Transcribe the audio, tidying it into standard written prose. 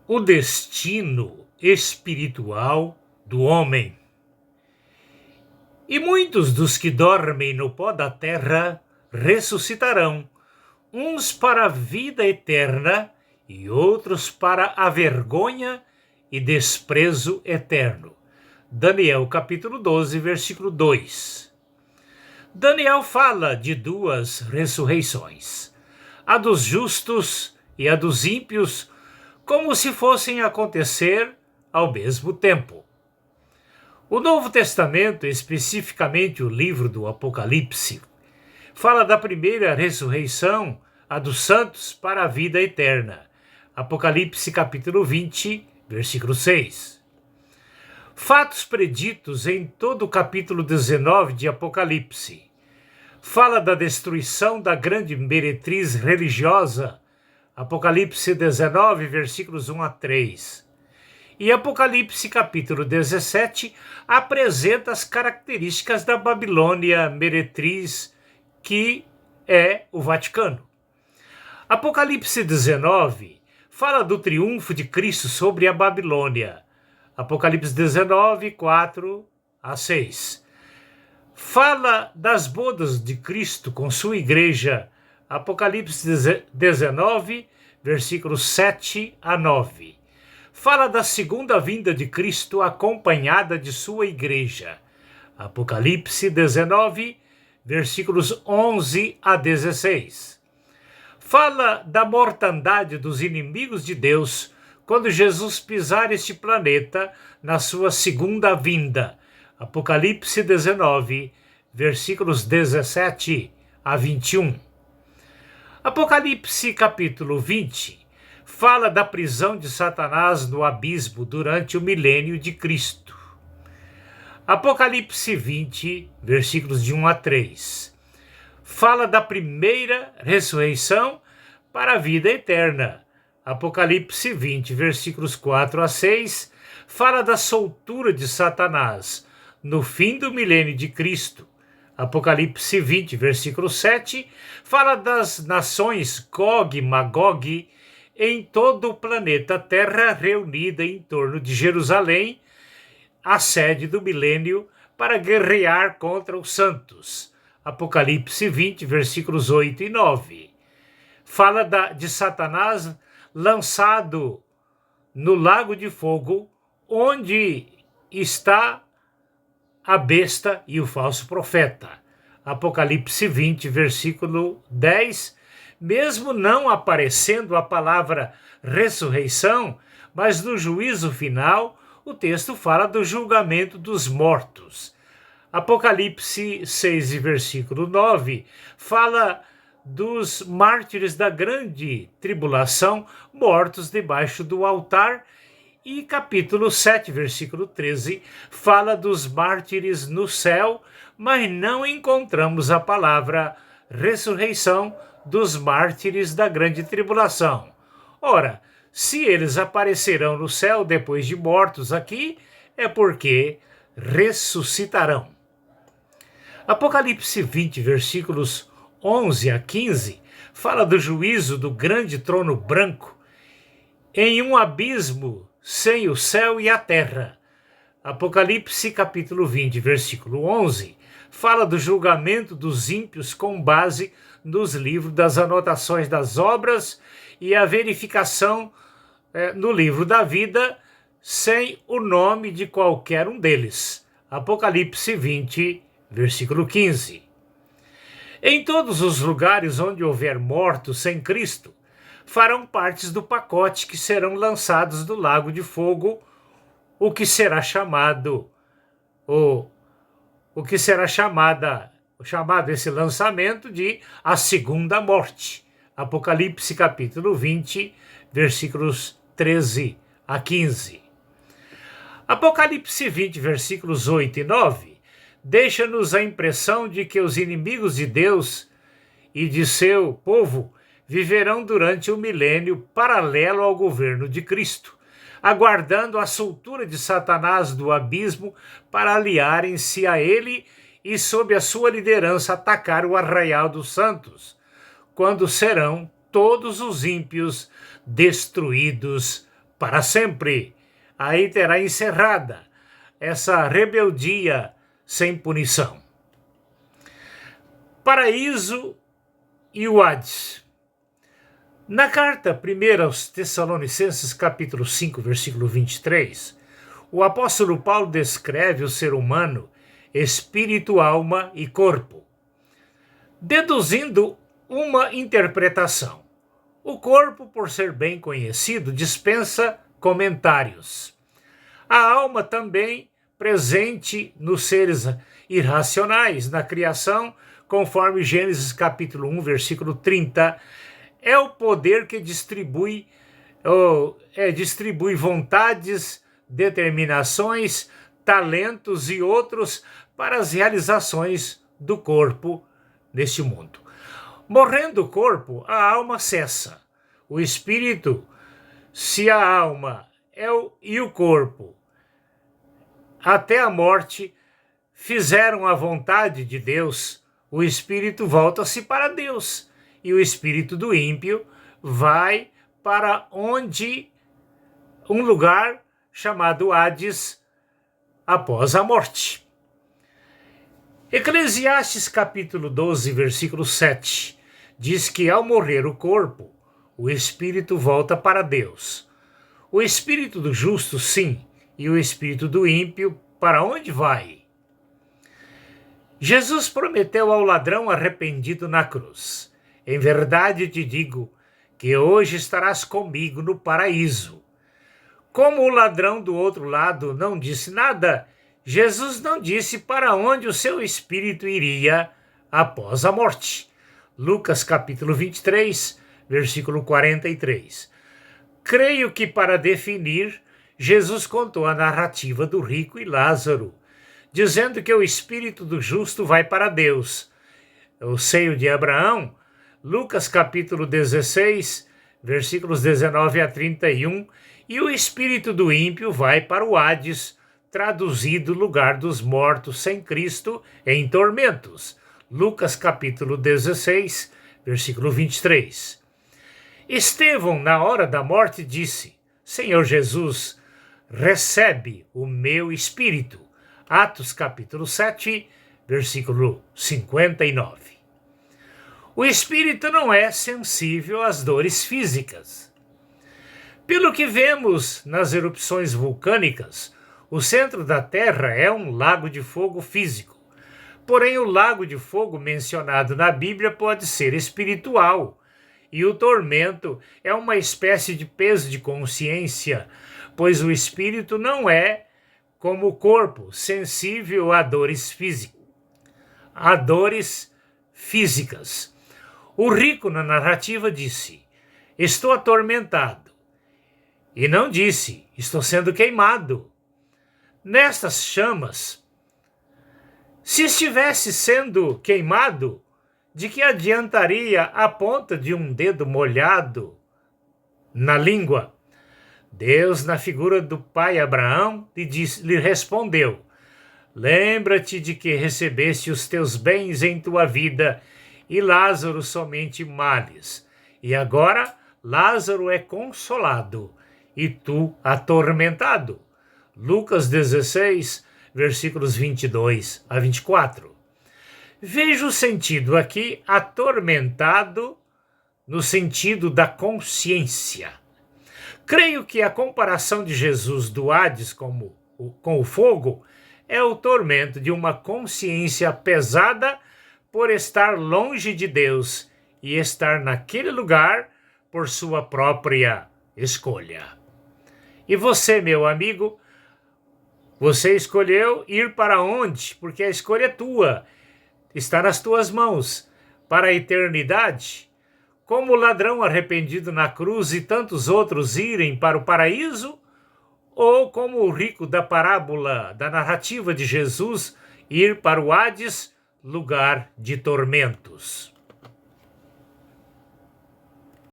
O destino espiritual do homem. E muitos dos que dormem no pó da terra ressuscitarão, uns para a vida eterna e outros para a vergonha e desprezo eterno. Daniel capítulo 12, versículo 2. Daniel fala de duas ressurreições, a dos justos e a dos ímpios, como se fossem acontecer ao mesmo tempo. O Novo Testamento, especificamente o livro do Apocalipse, fala da primeira ressurreição, a dos santos para a vida eterna. Apocalipse capítulo 20, versículo 6. Fatos preditos em todo o capítulo 19 de Apocalipse. Fala da destruição da grande meretriz religiosa, Apocalipse 19, versículos 1 a 3. E Apocalipse capítulo 17 apresenta as características da Babilônia meretriz, que é o Vaticano. Apocalipse 19 fala do triunfo de Cristo sobre a Babilônia. Apocalipse 19, 4 a 6. Fala das bodas de Cristo com sua igreja. Apocalipse 19, versículos 7 a 9. Fala da segunda vinda de Cristo acompanhada de sua igreja. Apocalipse 19, versículos 11 a 16. Fala da mortandade dos inimigos de Deus quando Jesus pisar este planeta na sua segunda vinda. Apocalipse 19, versículos 17 a 21. Apocalipse capítulo 20 fala da prisão de Satanás no abismo durante o milênio de Cristo. Apocalipse 20, versículos de 1 a 3. Fala da primeira ressurreição para a vida eterna. Apocalipse 20, versículos 4 a 6, fala da soltura de Satanás no fim do milênio de Cristo. Apocalipse 20, versículo 7, fala das nações Gog e Magog em todo o planeta Terra reunida em torno de Jerusalém, a sede do milênio, para guerrear contra os santos. Apocalipse 20, versículos 8 e 9. Fala de Satanás lançado no lago de fogo, onde está a besta e o falso profeta. Apocalipse 20, versículo 10. Mesmo não aparecendo a palavra ressurreição, mas no juízo final, o texto fala do julgamento dos mortos. Apocalipse 6, versículo 9, fala dos mártires da grande tribulação mortos debaixo do altar. E capítulo 7, versículo 13, fala dos mártires no céu, mas não encontramos a palavra ressurreição dos mártires da grande tribulação. Ora, se eles aparecerão no céu depois de mortos aqui, é porque ressuscitarão. Apocalipse 20, versículos 11 a 15, fala do juízo do grande trono branco em um abismo sem o céu e a terra. Apocalipse capítulo 20, versículo 11, fala do julgamento dos ímpios com base nos livros das anotações das obras e a verificação no livro da vida sem o nome de qualquer um deles. Apocalipse 20, versículo 15. Em todos os lugares onde houver mortos sem Cristo, farão partes do pacote que serão lançados do lago de fogo, o que será chamado esse lançamento de a segunda morte. Apocalipse capítulo 20, versículos 13 a 15. Apocalipse 20, versículos 8 e 9, deixa-nos a impressão de que os inimigos de Deus e de seu povo viverão durante o milênio paralelo ao governo de Cristo, aguardando a soltura de Satanás do abismo para aliarem-se a ele e, sob a sua liderança, atacar o arraial dos santos, quando serão todos os ímpios destruídos para sempre. Aí terá encerrada essa rebeldia sem punição. Paraíso e o Hades. Na carta 1 aos Tessalonicenses, capítulo 5, versículo 23, o apóstolo Paulo descreve o ser humano, espírito, alma e corpo, deduzindo uma interpretação. O corpo, por ser bem conhecido, dispensa comentários. A alma também presente nos seres irracionais, na criação, conforme Gênesis capítulo 1, versículo 30, é o poder que distribui vontades, determinações, talentos e outros para as realizações do corpo neste mundo. Morrendo o corpo, a alma cessa. O espírito, se a alma e o corpo, até a morte, fizeram a vontade de Deus, o espírito volta-se para Deus. E o espírito do ímpio vai para um lugar chamado Hades após a morte. Eclesiastes capítulo 12, versículo 7, diz que ao morrer o corpo, o espírito volta para Deus. O espírito do justo, sim, e o espírito do ímpio, para onde vai? Jesus prometeu ao ladrão arrependido na cruz: em verdade te digo que hoje estarás comigo no paraíso. Como o ladrão do outro lado não disse nada, Jesus não disse para onde o seu espírito iria após a morte. Lucas capítulo 23, versículo 43. Creio que para definir, Jesus contou a narrativa do rico e Lázaro, dizendo que o espírito do justo vai para Deus. O seio de Abraão, Lucas capítulo 16, versículos 19 a 31, e o espírito do ímpio vai para o Hades, traduzido lugar dos mortos sem Cristo em tormentos. Lucas capítulo 16, versículo 23. Estevão, na hora da morte, disse: Senhor Jesus, recebe o meu espírito. Atos capítulo 7, versículo 59. O espírito não é sensível às dores físicas. Pelo que vemos nas erupções vulcânicas, o centro da Terra é um lago de fogo físico. Porém, o lago de fogo mencionado na Bíblia pode ser espiritual, e o tormento é uma espécie de peso de consciência, pois o espírito não é, como o corpo, sensível a dores físicas. O rico na narrativa disse: estou atormentado. E não disse: estou sendo queimado. Nestas chamas, se estivesse sendo queimado, de que adiantaria a ponta de um dedo molhado na língua? Deus, na figura do pai Abraão, lhe respondeu: lembra-te de que recebeste os teus bens em tua vida e Lázaro somente males. E agora Lázaro é consolado e tu atormentado. Lucas 16, versículos 22 a 24. Veja o sentido aqui, atormentado, no sentido da consciência. Creio que a comparação de Jesus do Hades com o fogo é o tormento de uma consciência pesada por estar longe de Deus e estar naquele lugar por sua própria escolha. E você, meu amigo, você escolheu ir para onde? Porque a escolha é tua, está nas tuas mãos, para a eternidade. Como o ladrão arrependido na cruz e tantos outros irem para o paraíso? Ou como o rico da parábola, da narrativa de Jesus, ir para o Hades, lugar de tormentos?